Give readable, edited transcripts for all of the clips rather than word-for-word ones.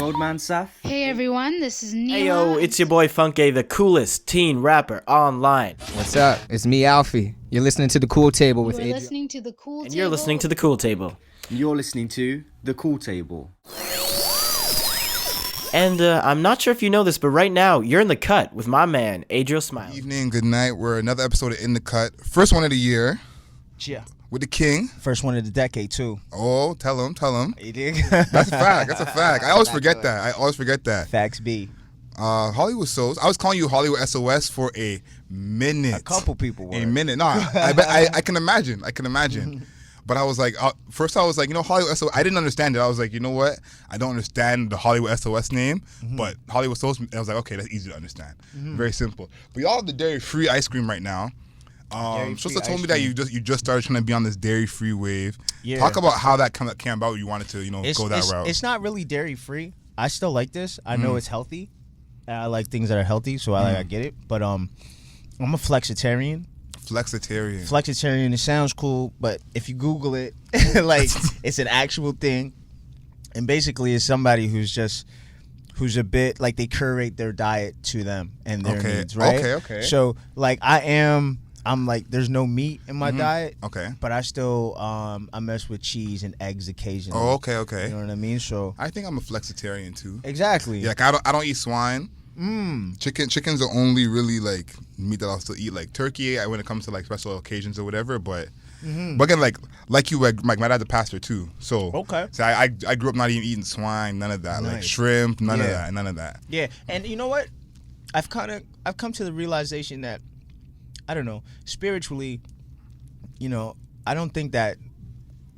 old man Saf. Hey everyone, this is Neela. Hey yo, it's your boy Funke, the coolest teen rapper online. What's up? It's me, Alfie. You're listening to The Cool Table with You're Adrian. listening to the Cool And Table. you're listening to The Cool Table. You're listening to The Cool Table. And I'm not sure if you know this, but right now, you're in the cut with my man, Adriel Smiley. Evening, good night. We're another episode of In the Cut. First one of the year. Yeah. With the king. First one of the decade, too. Oh, tell him. You dig? That's a fact. I always forget that. Facts B. HollywoodSOS. I was calling you HollywoodSOS for a minute. A couple people were. A minute. No, I can imagine. But I was like, first I was like, Hollywood SOS. I didn't understand it. I was like, you know what? I don't understand the Hollywood SOS name, but Hollywood SOS, I was like, okay, that's easy to understand. Very simple. But y'all have the dairy-free ice cream right now. Shasta told me that you just started trying to be on this dairy-free wave. Yeah. Talk about how that came about. You wanted to, go that route. It's not really dairy-free. I still like this. I know it's healthy. I like things that are healthy, so I get it. But I'm a flexitarian. Flexitarian, it sounds cool, but if you Google it, like, it's an actual thing. And basically it's somebody who's a bit, like, they curate their diet to them and their needs, right? Okay. So, like, I'm like, there's no meat in my diet. Okay. But I still, I mess with cheese and eggs occasionally. Oh, okay. You know what I mean? So I think I'm a flexitarian, too. Exactly. Yeah, like, I don't eat swine. Chicken's the only really like meat that I'll still eat. Like turkey, when it comes to like special occasions or whatever. But again, like you, like my dad's a pastor too. So So I grew up not even eating swine, none of that. Nice. Like shrimp, none of that. Yeah, and you know what? I've come to the realization that, I don't know, spiritually, I don't think that.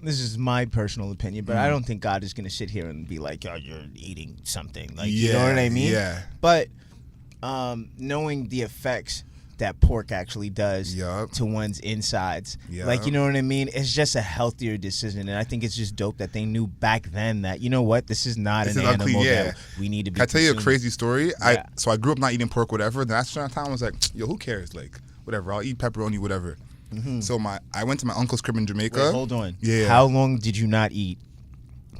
This is my personal opinion, but I don't think God is going to sit here and be like, "Oh, you're eating something." Like, you know what I mean? Yeah. But knowing the effects that pork actually does to one's insides, like, you know what I mean? It's just a healthier decision, and I think it's just dope that they knew back then that, you know what, this is not an animal that we need to be. Can I tell you a consuming. crazy story? Yeah. So I grew up not eating pork, whatever. Then after that time, I was like, yo, who cares? Like, whatever. I'll eat pepperoni, whatever. So I went to my uncle's crib in Jamaica. Wait, hold on. Yeah. How long did you not eat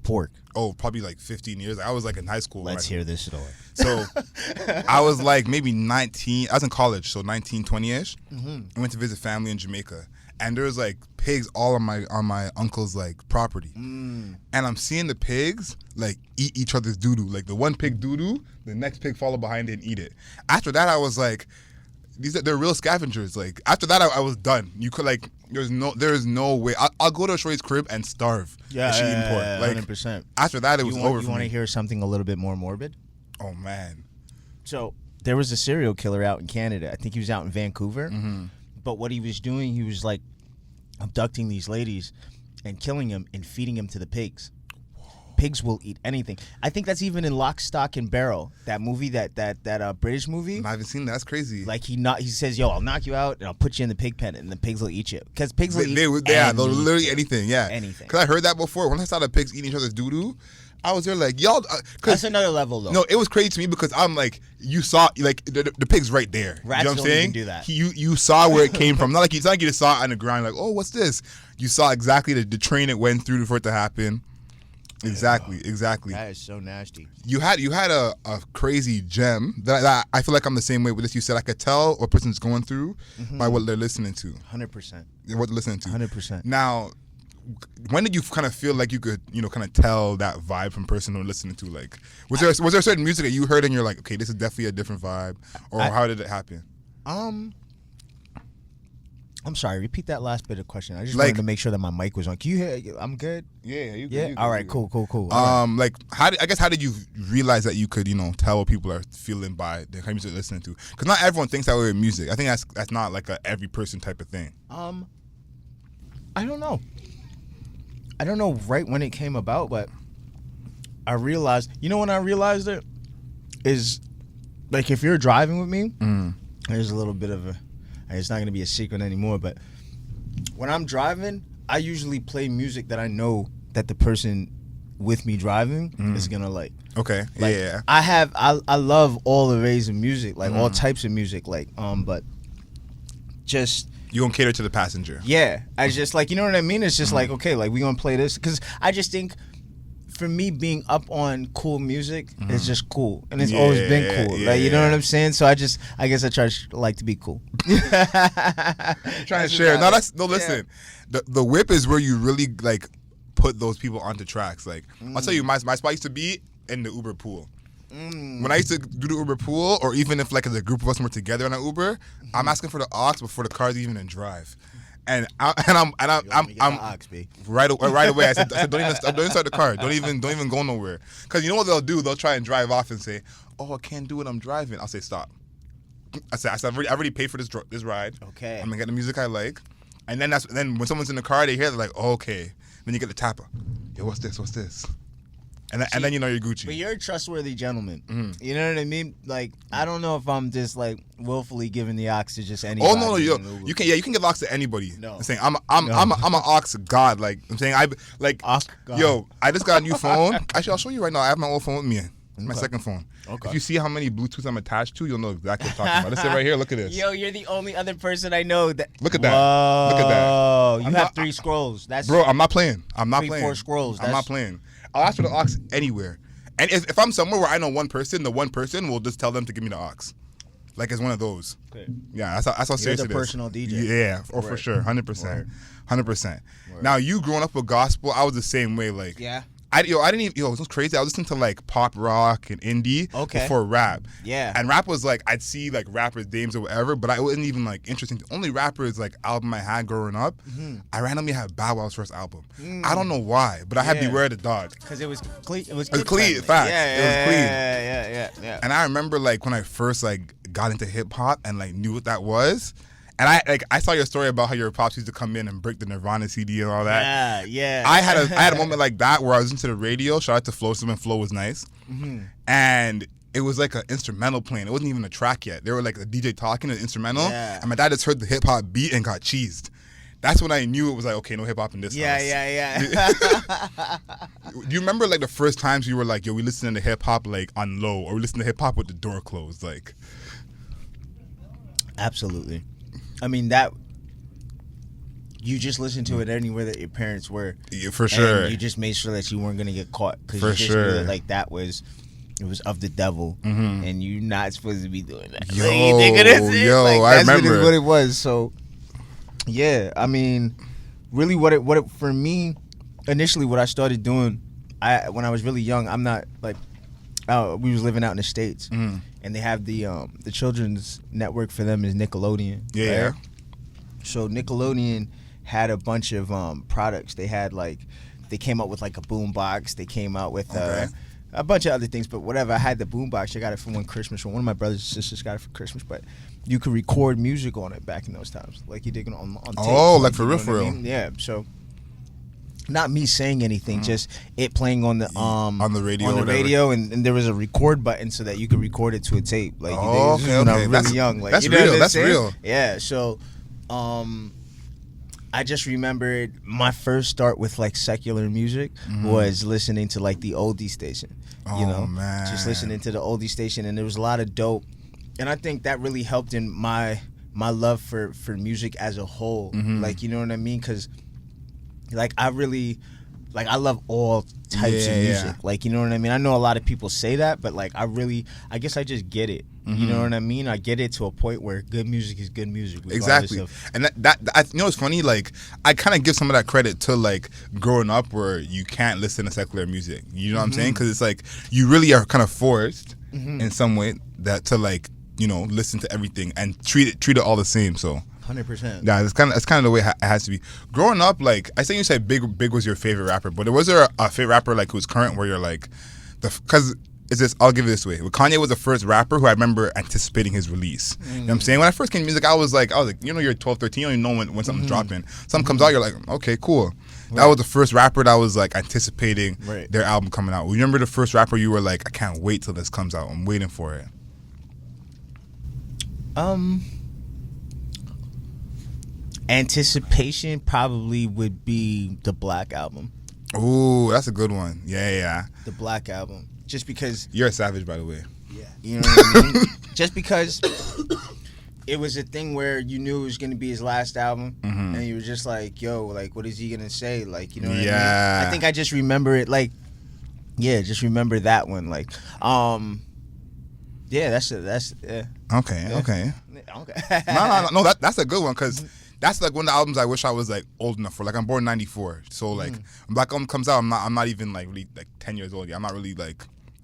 pork? Oh, probably like 15 years. I was like in high school. Let's hear this story. So I was like maybe 19. I was in college, so 19, 20-ish. I went to visit family in Jamaica. And there was like pigs all on my uncle's like property. And I'm seeing the pigs like eat each other's doo-doo. Like the one pig doo-doo, the next pig follow behind it and eat it. After that, I was like, they're real scavengers. Like after that, I was done. You could like, there is no way. I'll go to Shorty's crib and starve. Yeah, if she eating pork. Like 100%. after that, it was over. You want to hear something a little bit more morbid? Oh man. So there was a serial killer out in Canada. I think he was out in Vancouver. But what he was doing, he was like abducting these ladies and killing them and feeding them to the pigs. Pigs will eat anything. I think that's even in Lock, Stock, and Barrel, that movie, that British movie. I haven't seen that. That's crazy. Like he says, "Yo, I'll knock you out and I'll put you in the pig pen, and the pigs will eat you." Because pigs will eat they'll literally anything. Yeah, anything. Because I heard that before. When I saw the pigs eating each other's doo doo, I was there like, y'all. That's another level, though. No, it was crazy to me because I'm like, you saw like the pig's right there. Rats you know what I'm saying? Don't even do that. You saw where it came from. Not like you just saw it on the ground. Like, oh, what's this? You saw exactly the train it went through for it to happen. Exactly. That is so nasty. You had a crazy gem that I feel like I'm the same way with this. You said I could tell what a person's going through by what they're listening to. 100%. What they're listening to. 100%. Now, when did you kind of feel like you could, kind of tell that vibe from person you're listening to? Like, was there certain music that you heard and you're like, okay, this is definitely a different vibe, or how did it happen? I'm sorry. Repeat that last bit of question. I just wanted to make sure that my mic was on. Can you hear? I'm good. Yeah. You yeah. Good, all right. Cool. Like, how did you realize that you could, tell what people are feeling by the kind of music they're listening to? Because not everyone thinks that way with music. I think that's not like a every person type of thing. I don't know. I don't know right when it came about, but I realized. When I realized it is, like, if you're driving with me, there's a little bit of a. It's not going to be a secret anymore, but when I'm driving, I usually play music that I know that the person with me driving is going to like. Okay. Like, yeah. I love all arrays of music, like all types of music, like but just You gonna cater to the passenger. yeah, I just like, you know what I mean? It's just like, okay, like we gonna play this because I just think for me, being up on cool music is just cool, and it's always been cool. Like, you know what I'm saying? So I guess I try to like to be cool. Trying to share. No, listen. The whip is where you really like put those people onto tracks. Like I'll tell you, my spot used to be in the Uber pool. When I used to do the Uber pool, or even if like as a group of us were together on an Uber, I'm asking for the aux before the car's even in drive. And I'm right away. I said don't even start the car. Don't even go nowhere. Because you know what they'll do? They'll try and drive off and say, "Oh, I can't do it. I'm driving." I'll say, "Stop." I said I already paid for this ride. Okay. I'm gonna get the music I like, and then when someone's in the car, they hear, they're like, "Oh, okay." Then you get the tapper. Yo, what's this? And then you know you're Gucci. But you're a trustworthy gentleman. Mm-hmm. You know what I mean? Like, I don't know if I'm just like willfully giving the aux to just anybody. Oh no, yo, you can get aux to anybody. No. I'm saying I'm an aux god. Like I'm saying Aux god. Yo, I just got a new phone. Actually, I'll show you right now. I have my old phone with me. My second phone. Okay. If you see how many Bluetooths I'm attached to, you'll know exactly what I'm talking about. Let's say right here. Look at this. Yo, you're the only other person I know that. Look at that. Whoa. Look at that. You have 3 scrolls. That's Bro, I'm not playing. 4 scrolls. I'm not playing. I'll ask for the aux anywhere. And if I'm somewhere where I know one person, the one person will just tell them to give me the aux. Like it's one of those. Okay. Yeah, that's how serious You're it the is. personal DJ. Yeah, for sure, 100%, 100%. Now you growing up with gospel, I was the same way. Like, Yeah. I didn't even, it was crazy. I was listening to like pop rock and indie before rap. Yeah. And rap was like, I'd see like rappers' names or whatever, but I wasn't even like interesting. The only rappers like album I had growing up, I randomly had Bow Wow's first album. I don't know why, but I had Beware the Dog. Because it was clean. It was clean, facts. It was clean. Yeah. And I remember like when I first like got into hip hop and like knew what that was. And I saw your story about how your pops used to come in and break the Nirvana CD and all that. Yeah. I had a moment like that where I was into the radio. Shout out to Flow. When Flow was nice. And it was like an instrumental playing. It wasn't even a track yet. They were like a DJ talking, an instrumental. Yeah. And my dad just heard the hip hop beat and got cheesed. That's when I knew it was like, okay, no hip hop in this house. Yeah. Do you remember like the first times you were like, yo, we listening to hip hop like on low, or we listening to hip hop with the door closed? Like, absolutely. I mean, that you just listened to it anywhere that your parents were. Yeah, for sure. And you just made sure that you weren't gonna get caught because For you just sure. knew that, like, it was of the devil, and you're not supposed to be doing that. Yo, Like, you think of this? yo, Like, I that's remember. what it was. So, yeah, I mean, really, what it for me initially, what I started doing, when I was really young, I'm not like. We was living out in the States, and they have the children's network for them is Nickelodeon. Yeah. Right? So Nickelodeon had a bunch of products. They had they came out with like a boom box. They came out with a bunch of other things, but whatever. I had the boom box. I got it for one Christmas. One of my brothers and sisters got it for Christmas, but you could record music on it back in those times, like you did on tape. Oh, like for you know real, for what I real. mean? Yeah. So. Not me saying anything, just it playing on the on the radio, on the or whatever. radio, and there was a record button so that you could record it to a tape. Like, Oh, this is okay, when I okay. was That's- really young. Like, that's you know what real, I'm that's saying? real. Yeah. So, I just remembered my first start with like secular music was listening to like the oldie station. You Oh, know, man. just listening to the oldie station, and there was a lot of dope, and I think that really helped in my love for music as a whole. Like, you know what I mean? Because like I love all types of Yeah, music. yeah. Like, you know what I mean? I know a lot of people say that, but like I guess I just get it. You know what I mean? I get it to a point where good music is good music. regardless Exactly. of- And that you know what's funny? Like, I kind of give some of that credit to like growing up where you can't listen to secular music. You know what I'm saying? Because it's like you really are kind of forced in some way that to like, you know, listen to everything and treat it all the same. So 100%. yeah, it's kind of the way it has to be. Growing up, like I think you said Big was your favorite rapper, but was there a favorite rapper like who's current where you're like, because it's this? I'll give it this way. Kanye was the first rapper who I remember anticipating his release. You know what I'm saying? When I first came to music, I was like, you know, you're 12, 13, you don't even know when something's dropping. Something comes out, you're like, okay, cool. That was the first rapper that was like anticipating their album coming out. You remember the first rapper you were like, I can't wait till this comes out. I'm waiting for it. Anticipation probably would be the Black Album. Ooh, that's a good one. Yeah. The Black Album. Just because, You're a savage, by the way. you know what I mean? Just because it was a thing where you knew it was going to be his last album, and you were just like, yo, like, what is he going to say? Like, you know what I mean? Yeah. I think I just remember it, like, Yeah, just remember that one. Like, yeah, that's yeah. Okay. Okay. No. That's a good one because that's like one of the albums I wish I was like old enough for. Like I'm born '94, so like when Black Album comes out, I'm not even like really like 10 years old yet. I'm not really like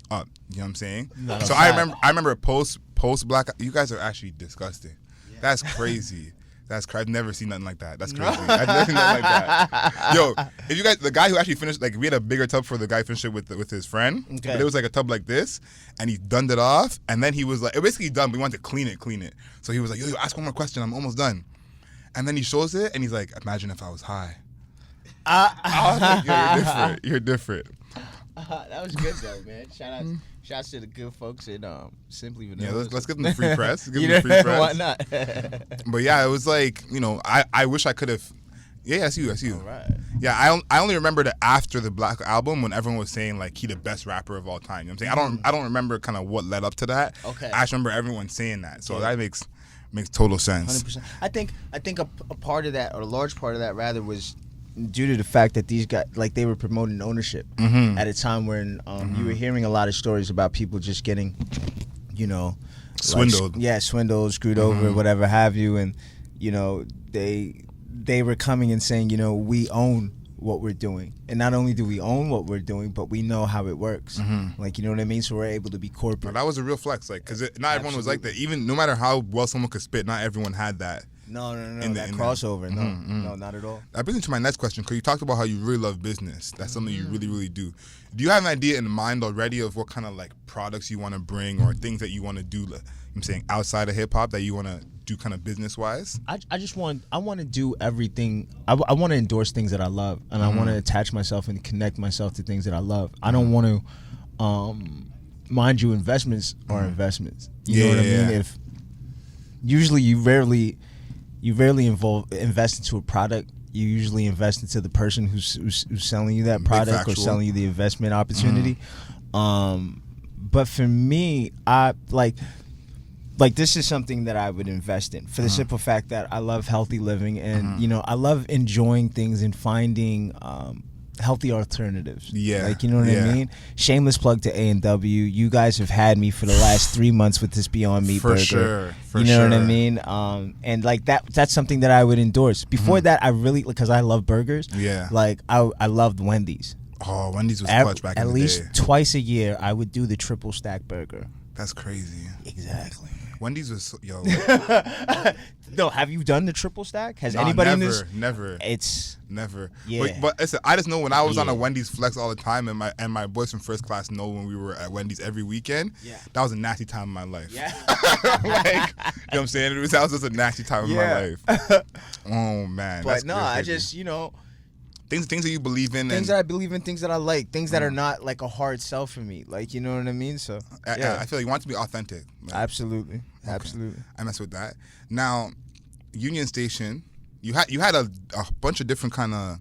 up. You know what I'm saying? So I remember post Black. You guys are actually disgusting. Yeah. That's crazy. That's crazy. I've never seen nothing like that. That's crazy. I've never seen nothing like that. Yo, if you guys, the guy who actually finished, like we had a bigger tub for the guy who finished it with his friend. Okay. But it was like a tub like this, and he dunned it off, and then he was like, it basically done, but he wanted to clean it. So he was like, yo, ask one more question. I'm almost done. And then he shows it, and he's like, imagine if I was high. I was like, yo, you're different. That was good though, man. Shouts to the good folks in Simply Vanilla. Yeah, let's give them the free press. Give them the free press. Why not? But yeah, it was like, you know, I wish I could have. Yeah, I see you. All right. Yeah, I only remember that after the Black Album when everyone was saying like he the best rapper of all time. You know what I'm saying? I don't remember kind of what led up to that. Okay. I just remember everyone saying that. So that makes total sense. 100%. I think a part of that, or a large part of that rather, was due to the fact that these guys, like, they were promoting ownership at a time when you were hearing a lot of stories about people just getting, you know, swindled. Swindled, screwed over, whatever have you, and you know they were coming and saying, you know, we own what we're doing, and not only do we own what we're doing, but we know how it works. Like, you know what I mean? So we're able to be corporate. That was a real flex, like, because not everyone was like that. Even no matter how well someone could spit, not everyone had that. No, that crossover. No, not at all. That brings me to my next question, because you talked about how you really love business. That's something you really, really do. Do you have an idea in mind already of what kind of like products you want to bring or things that you want to do, like, I'm saying, outside of hip hop that you want to do kind of business wise? I want to do everything. I want to endorse things that I love, and I want to attach myself and connect myself to things that I love. I don't want to, mind you, investments are investments. You know what I mean? If usually you rarely invest into a product. You usually invest into the person who's selling you that product or selling you the investment opportunity. But for me, I like this is something that I would invest in for the simple fact that I love healthy living, and you know, I love enjoying things and finding healthy alternatives. Yeah, like, you know what I mean? Shameless plug to A&W. You guys have had me for the last 3 months with this Beyond Meat burger. For sure. You know what I mean? And like that's something that I would endorse. Before that, I really, because I love burgers. Yeah. Like I loved Wendy's. Oh, Wendy's was clutch back in the day. At least twice a year, I would do the triple stack burger. That's crazy. Exactly. Wendy's was yo. No, have you done the triple stack? Has anybody in this? Never. It's never. Yeah. But listen, I just know when I was on a Wendy's flex all the time, and my boys from first class know when we were at Wendy's every weekend. Yeah. That was a nasty time in my life. Yeah. Like, you know what I'm saying? That was just a nasty time in my life. Oh man. But no, I just, you know, things that you believe in, things that I believe in, things that I like, things that are not like a hard sell for me, like, you know what I mean? So I feel like you want it to be authentic. Like, absolutely. I mess with that. Now, Union Station, you had a bunch of different kind of,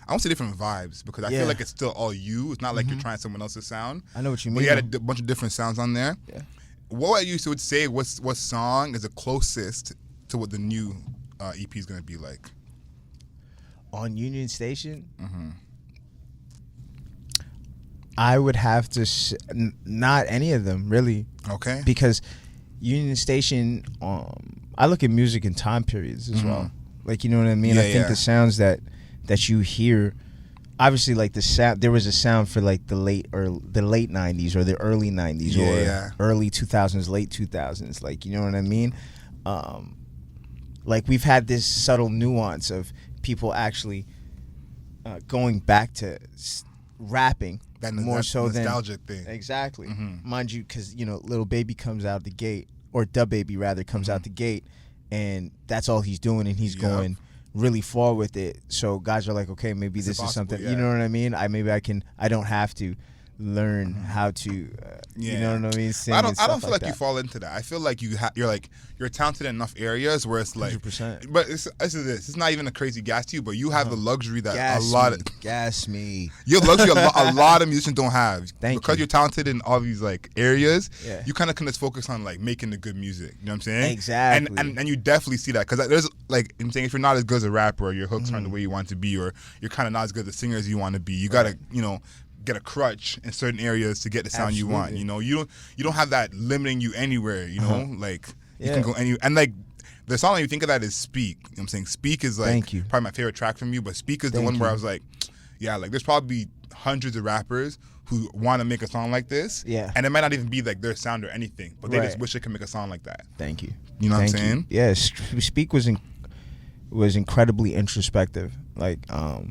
I won't say different vibes, because I feel like it's still all you. It's not like you're trying someone else's sound. I know what you mean. But you had a bunch of different sounds on there. Yeah. What you would say, what song is the closest to what the new EP is going to be like? On Union Station, I would have to not any of them, really. Okay. Because Union Station, I look at music in time periods as well. Like, you know what I mean? I think the sounds that you hear, obviously, like the sound, there was a sound for like the late 90s or the early 90s or early 2000s, late 2000s. Like, you know what I mean? Like, we've had this subtle nuance of people actually going back to rapping more so than nostalgic thing. Exactly. Mind you, because, you know, Lil Baby comes out the gate, or Da Baby rather comes out the gate, and that's all he's doing, and he's going really far with it. So guys are like, okay, maybe this is something. You know what I mean? I don't have to learn how to you know what I mean, sing. I don't feel like you fall into that. I feel like you're talented in enough areas where it's like 100%. But it's not even a crazy gas to you, but you have the luxury that gas me you have luxury a lot of musicians don't have. Because you're talented in all these like areas. You kind of can just focus on like making the good music, you know what I'm saying? Exactly. And you definitely see that, because there's like, I'm saying, if you're not as good as a rapper, or your hooks aren't the way you want to be, or you're kind of not as good as a singer as you want to be, you gotta, you know, get a crutch in certain areas to get the sound you want. Absolutely. You know, you don't have that limiting you anywhere. You know, like you Yeah. can go anywhere. And like the song that you think of that is Speak. You know what I'm saying? Speak is like Thank you. probably my favorite track from you, but Speak is the Thank one where you. I was like, yeah, like there's probably hundreds of rappers who want to make a song like this. Yeah. And it might not even be like their sound or anything, but they just Right. wish they could make a song like that. Thank you. You know what I'm Thank you. saying? Yeah, Speak was incredibly introspective. Like, I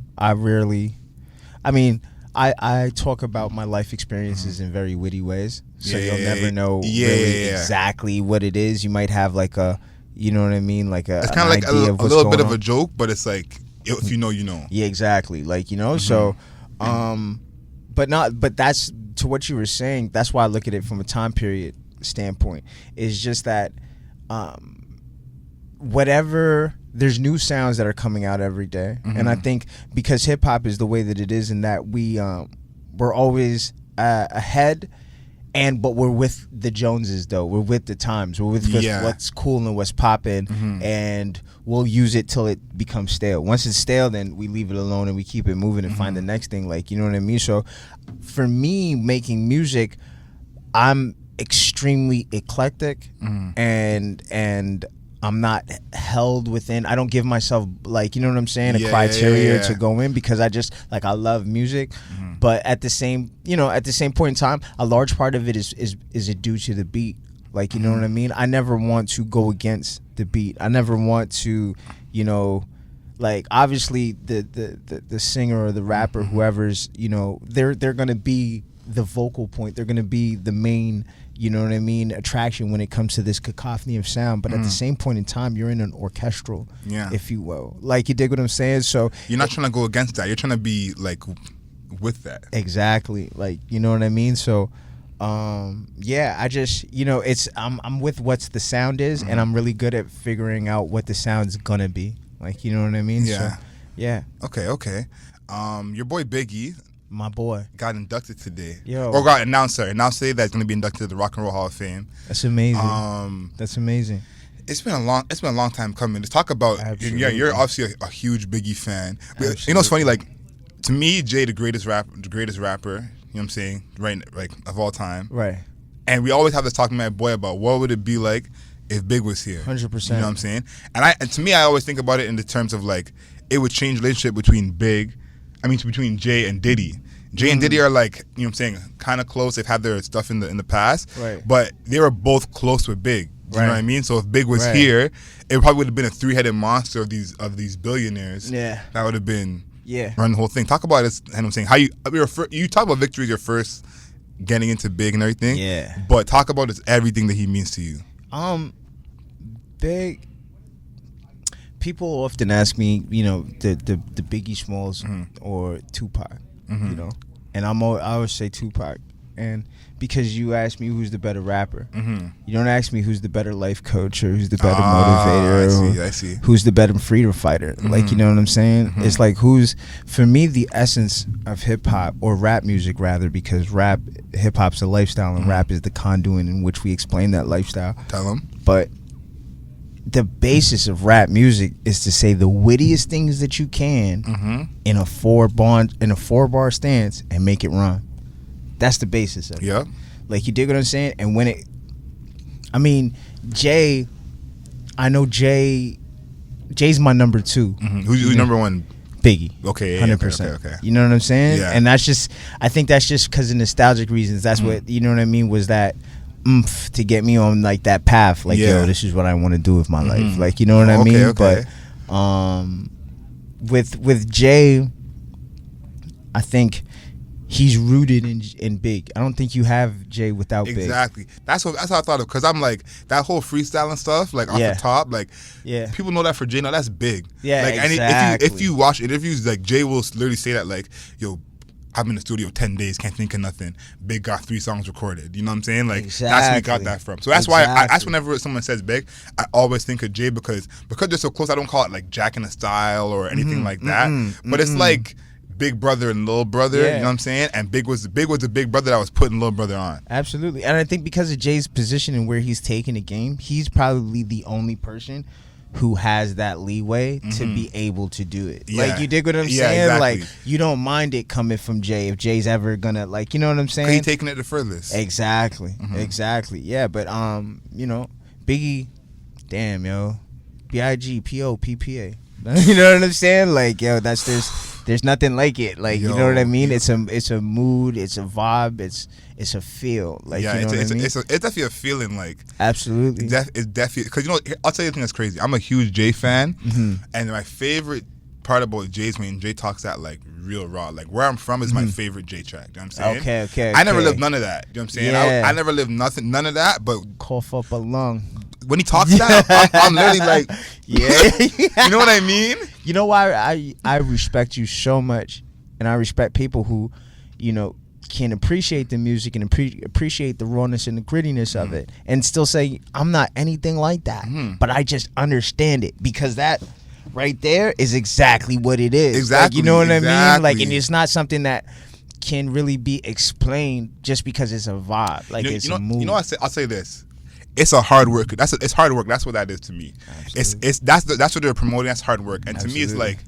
talk about my life experiences in very witty ways, so Yeah, you'll never know yeah, really yeah. exactly what it is. You might have like a, you know what I mean, like a It's kind of like a idea of what's little bit going of a on. joke, but it's like if you know, you know. Yeah, exactly. Like, you know, so, but that's to what you were saying. That's why I look at it from a time period standpoint. Is just that, whatever, there's new sounds that are coming out every day, and I think because hip hop is the way that it is, in that we're always ahead. But we're with the Joneses, though. We're with the times. We're with what's cool and what's popping, and we'll use it till it becomes stale. Once it's stale, then we leave it alone and we keep it moving and find the next thing. Like, you know what I mean? So, for me, making music, I'm extremely eclectic, and I'm not held within. I don't give myself, like, you know what I'm saying, a criteria to go in, because I just, like, I love music. But at the same point in time, a large part of it is it due to the beat. Like, you know what I mean? I never want to go against the beat. I never want to, you know, like, obviously the singer or the rapper, whoever's, you know, they're gonna be the vocal point. They're gonna be the main, you know what I mean, attraction when it comes to this cacophony of sound. But at the same point in time, you're in an orchestral, if you will. Like, you dig what I'm saying? So You're not trying to go against that. You're trying to be like with that. exactly. Like, you know what I mean? So I just, you know, it's I'm with what's the sound is, and I'm really good at figuring out what the sound's gonna be. Like, you know what I mean? Yeah. So, yeah. Okay. Your boy Biggie My boy. got inducted today. Yo. Or got announced today that he's going to be inducted to the Rock and Roll Hall of Fame. That's amazing. That's amazing. It's been a long time coming. To talk about, Absolutely. yeah, you're obviously a huge Biggie fan. But you know what's funny? Like, to me, Jay, the greatest rapper, you know what I'm saying, right, like, of all time. Right. And we always have this talking my boy about what would it be like if Big was here. 100%. You know what I'm saying? And to me, I always think about it in the terms of like, it would change the relationship between between Jay and Diddy. Jay and Diddy are like, you know what I'm saying, kind of close. They've had their stuff in the past. Right. But they were both close with Big. You know what I mean? So if Big was Right. here, it probably would have been a three-headed monster of these billionaires. Yeah. That would have been run the whole thing. Talk about this, and I'm saying how you talk about Victory as your first getting into Big and everything. Yeah. But talk about this, everything that he means to you. Big. People often ask me, you know, the Biggie Smalls or Tupac, you know, and I always say Tupac, and because you ask me who's the better rapper, you don't ask me who's the better life coach or who's the better motivator, I see. who's the better freedom fighter. Like, you know what I'm saying? It's like, who's, for me, the essence of hip hop, or rap music rather, because hip hop's a lifestyle and rap is the conduit in which we explain that lifestyle. Tell him. But the basis of rap music is to say the wittiest things that you can in a four bar stance and make it rhyme. That's the basis of it. Yeah. Like, you dig what I'm saying? And Jay, I know Jay's my number two. Who's number one? Biggie. Okay, 100%. okay. You know what I'm saying? Yeah. And I think that's just because of nostalgic reasons. That's what, you know what I mean, was that to get me on like that path. Like, yo, this is what I want to do with my life. Like, you know what I mean? Okay. But with Jay, I think he's rooted in Big. I don't think you have Jay without Big. Exactly. That's how I thought of, because I'm like, that whole freestyling stuff, like off the top, like, people know that for Jay. Now that's big. Yeah, like, exactly. And if you watch interviews, like, Jay will literally say that, like, yo, I'm in the studio 10 days, can't think of nothing. Big got 3 songs recorded. You know what I'm saying? Like, that's where he got that from. So that's why that's whenever someone says Big, I always think of Jay, because they're so close. I don't call it like Jack in the Style or anything like that. But it's like big brother and little brother. You know what I'm saying? And Big was the big brother that was putting little brother on. Absolutely. And I think because of Jay's position and where he's taking the game, he's probably the only person who has that leeway to be able to do it. Yeah. Like, you dig what I'm Yeah, saying? exactly. Like, you don't mind it coming from Jay if Jay's ever gonna, like, you know what I'm saying? He taking it the furthest. Exactly. Exactly. Yeah, but you know, Biggie, damn, yo. Big POPPA. You know what I'm saying? Like, yo, there's nothing like it. Like, you know what I mean? It's a mood, it's a vibe, it's a feel. Like, Yeah, you know what I mean? it's definitely a feeling. Like, Absolutely. it's definitely, because, you know, I'll tell you the thing that's crazy. I'm a huge Jay fan, and my favorite part about Jay is when Jay talks that, like, real raw. Like, Where I'm From is my favorite Jay track. You know what I'm saying? Okay. I never lived none of that. You know what I'm saying? Yeah. I never lived none of that, but Cough up a lung. when he talks that, I'm literally like, Yeah. you know what I mean? You know why I respect you so much, and I respect people who, you know, can appreciate the music and appreciate the rawness and the grittiness of it, and still say, I'm not anything like that, but I just understand it, because that right there is exactly what it is. Exactly. Like, you know what I mean? Like, exactly. and it's not something that can really be explained just because it's a vibe. Like, it's a mood. You know, I'll say this. It's a hard work. It's hard work. That's what that is to me. That's what they're promoting. That's hard work. And to me, it's like,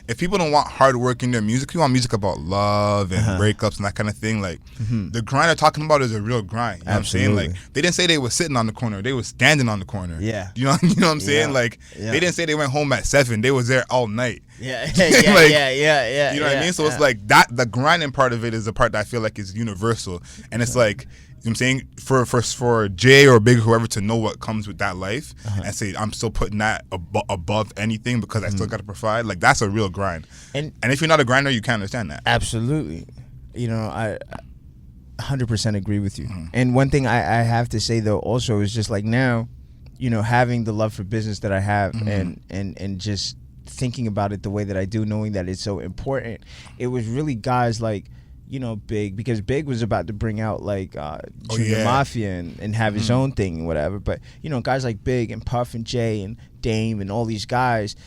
if people don't want hard work in their music, you want music about love and breakups and that kind of thing. Like, the grind they're talking about is a real grind. You know what I'm saying? Like, they didn't say they were sitting on the corner. They were standing on the corner. Yeah. You know what I'm saying? Yeah. Like, Yeah. they didn't say they went home at 7. They was there all night. Yeah. Like, yeah. You know what I mean? So it's like that. The grinding part of it is the part that I feel like is universal, and it's like, you know what I'm saying, for Jay or Big, whoever, to know what comes with that life and say, I'm still putting that above anything because I still got to provide. Like, that's a real grind. And if you're not a grinder, you can't understand that. Absolutely. You know, I 100% agree with you. And one thing I have to say, though, also, is just like, now, you know, having the love for business that I have, and just thinking about it the way that I do, knowing that it's so important, it was really guys like, you know, Big, because Big was about to bring out like Junior Mafia and have his own thing and whatever. But, you know, guys like Big and Puff and Jay and Dame and all these guys,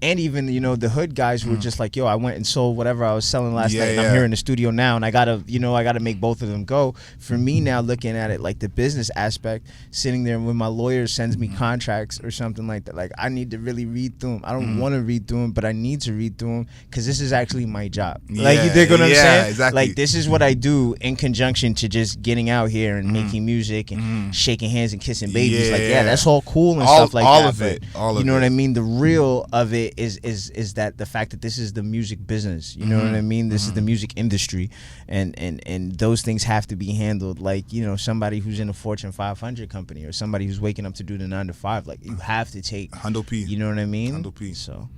and even, you know, the hood guys who were just like, yo, I went and sold whatever I was selling last night, and I'm here in the studio now, and I gotta make both of them go. For me now, looking at it like the business aspect, sitting there when my lawyer sends me contracts or something like that, like, I need to really read through them. I don't want to read through them, but I need to read through them, because this is actually my job. Like, you dig what I'm saying? Exactly. Like, this is what I do in conjunction to just getting out here and making music and shaking hands and kissing babies. Like, that's all cool and stuff like that. All of it. You know what I mean? The real of it is that the fact that this is the music business. You know what I mean? This is the music industry, and those things have to be handled like, you know, somebody who's in a Fortune 500 company, or somebody who's waking up to do the 9 to 5. Like, you have to take Hundo P. You know what I mean? Hundo P. So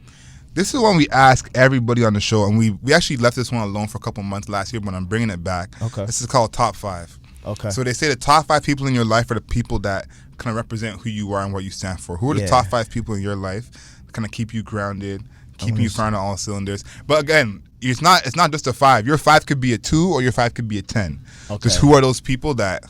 this is one we ask everybody on the show, and we actually left this one alone for a couple months last year, but I'm bringing it back. Okay. This is called Top 5. Okay. So they say the top 5 people in your life are the people that kind of represent who you are and what you stand for. Who are the top 5 people in your life that kind of keep you grounded, keeping you firing on all cylinders? But again, it's not just a 5. Your 5 could be a 2, or your 5 could be a 10. Okay. Just who are those people that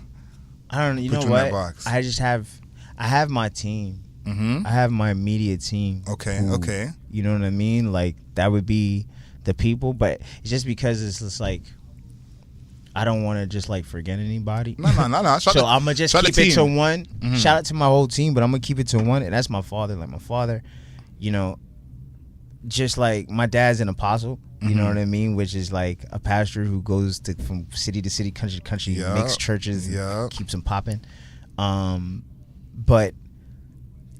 I don't know. You put know you in what? that box? I have my team. I have my immediate team. Okay. who, Okay. You know what I mean? Like, that would be the people, but it's just because it's just like, I don't want to just like forget anybody. No. So I'm gonna just keep it to one. Shout out to my whole team, but I'm gonna keep it to one, and that's my father. Like, my father, you know, just like my dad's an apostle. You know what I mean? Which is like a pastor who goes from city to city, country to country, makes churches, and keeps them popping. But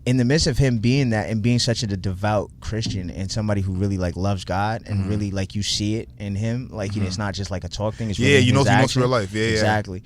in the midst of him being that, and being such a devout Christian, and somebody who really like loves God, and really like, you see it in him, like, you know, it's not just like a talk thing. It's really you know, his real life. Yeah, exactly.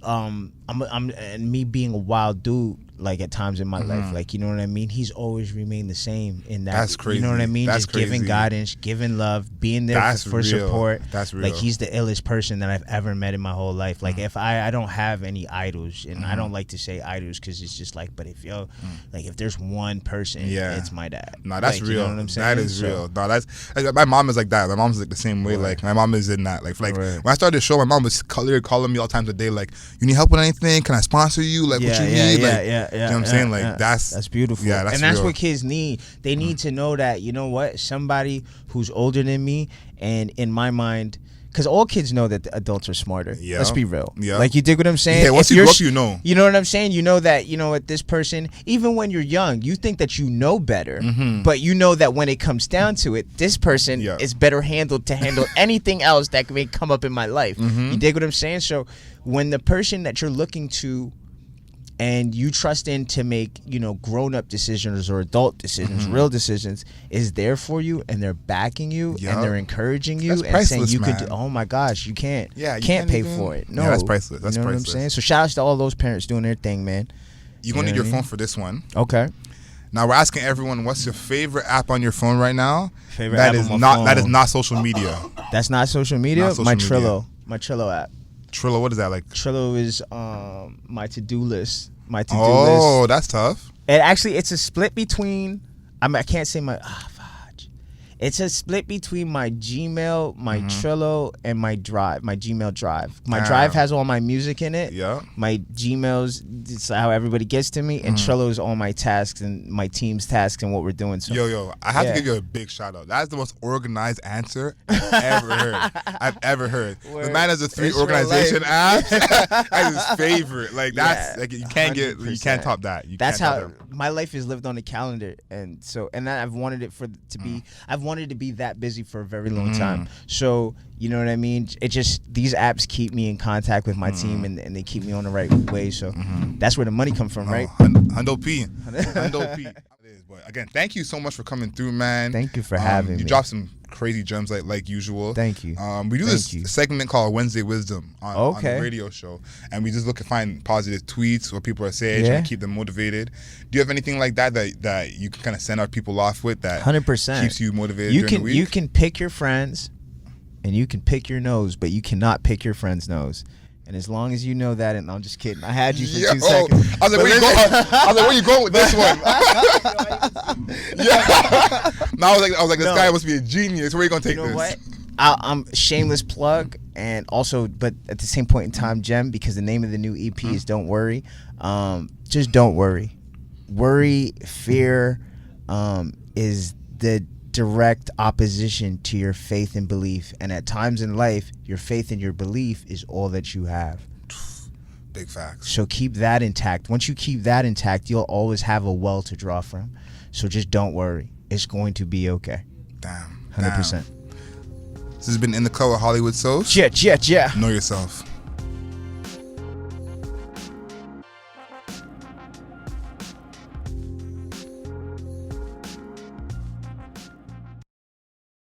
I'm and me being a wild dude, like, at times in my life, like, you know what I mean, he's always remained the same in that. That's crazy. You know what I mean? That's just giving crazy. guidance, giving love, being there for real. support. That's real. Like, he's the illest person that I've ever met in my whole life. Like, if I don't have any idols, and I don't like to say idols, because it's just like, but if like, if there's one person, it's my dad. No, that's like, real. You know what I'm saying? That is real. No, that's like, my mom is like that. My mom's like the same way. Like, my mom is in that. Like when I started the show, my mom was literally calling me all times a day. Like, you need help with anything? Can I sponsor you? Like, what you need? Like, you know what I'm saying? Like, that's beautiful. Yeah, that's and that's real. what kids need. They need to know that, you know what, somebody who's older than me, and in my mind because all kids know that the adults are smarter. Yeah. Let's be real. Yeah. Like, you dig what I'm saying? Yeah, once If you you're grow up, you know. You know what I'm saying? You know that, what this person, even when you're young, you think that you know better, but you know that when it comes down to it, this person is better handled to handle anything else that may come up in my life. You dig what I'm saying? So when the person that you're looking to and you trust in to make, grown-up decisions or adult decisions, real decisions, is there for you, and they're backing you, and they're encouraging you, and saying you could do, oh my gosh, you can't. You can't pay for it. No. Yeah, that's priceless. That's you know priceless. what I'm saying? So shout outs to all those parents doing their thing, man. You're going to need your phone for this one. Okay. Now we're asking everyone, what's your favorite app on your phone right now? Favorite app on my phone. That is not social media. That's not social media? Not social my media. Trello. My Trello app. Trello, what is that like? Trello is my to-do list. My to-do list. Oh, that's tough. And actually, it's a split between. I can't say my. Fudge. It's a split between my Gmail, my Trello, and my Drive. My Gmail Drive. My Drive has all my music in it. Yeah. My Gmail's it's how everybody gets to me, and Trello's all my tasks and my team's tasks and what we're doing. So Yo, I have to give you a big shout out. That's the most organized answer I've ever heard. The man has a 3 organization app. That's his favorite. Like that's like you can't top that. That's how my life is lived on a calendar, and I've wanted it I've wanted to be that busy for a very long time. So you know what I mean? It just, these apps keep me in contact with my team, and they keep me on the right way. So that's where the money comes from, right? Hundo P. Hundo P. But again, thank you so much for coming through, man. Thank you for having me. You dropped some crazy gems like usual. Thank you. We do this segment called Wednesday Wisdom on the radio show, and we just look to find positive tweets, what people are saying, trying to keep them motivated. Do you have anything like that you can kind of send our people off with that 100% keeps you motivated you during can the week? You can pick your friends, and you can pick your nose, but you cannot pick your friend's nose. And as long as you know that, and I'm just kidding, I had you for 2 seconds. I was like, where you going with this one? Now I was like, this guy must be a genius. Where are you gonna take this? You know what? I'm shameless plug, and also, but at the same point in time, Jem, because the name of the new EP is "Don't Worry." Just don't worry. Worry, fear, is the direct opposition to your faith and belief, and at times in life, your faith and your belief is all that you have. Big facts. So keep that intact. Once you keep that intact, you'll always have a well to draw from. So just don't worry. It's going to be okay. Damn. 100%. This has been In the Cut with HollywoodSOS. Yeah. Know yourself.